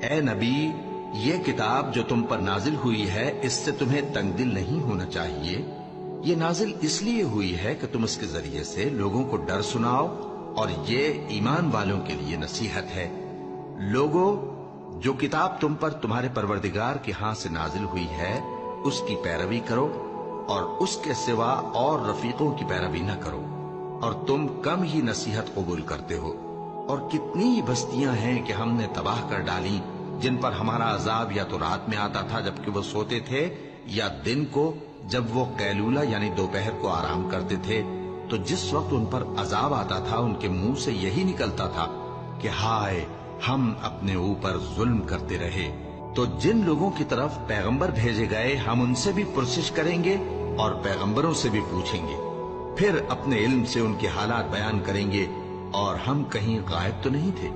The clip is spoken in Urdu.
اے نبی، یہ کتاب جو تم پر نازل ہوئی ہے اس سے تمہیں تنگ دل نہیں ہونا چاہیے۔ یہ نازل اس لیے ہوئی ہے کہ تم اس کے ذریعے سے لوگوں کو ڈر سناؤ، اور یہ ایمان والوں کے لیے نصیحت ہے۔ لوگوں، جو کتاب تم پر تمہارے پروردگار کے ہاں سے نازل ہوئی ہے اس کی پیروی کرو، اور اس کے سوا اور رفیقوں کی پیروی نہ کرو، اور تم کم ہی نصیحت قبول کرتے ہو۔ اور کتنی بستیاں ہیں کہ ہم نے تباہ کر ڈالی جن پر ہمارا عذاب یا تو رات میں آتا تھا جبکہ وہ سوتے تھے، یا دن کو جب وہ قیلولہ یعنی دوپہر کو آرام کرتے تھے، تو جس وقت ان پر عذاب آتا تھا ان کے منہ سے یہی نکلتا تھا کہ ہائے، ہم اپنے اوپر ظلم کرتے رہے۔ تو جن لوگوں کی طرف پیغمبر بھیجے گئے ہم ان سے بھی پرسش کریں گے اور پیغمبروں سے بھی پوچھیں گے، پھر اپنے علم سے ان کے حالات بیان کریں گے، اور ہم کہیں غائب تو نہیں تھے۔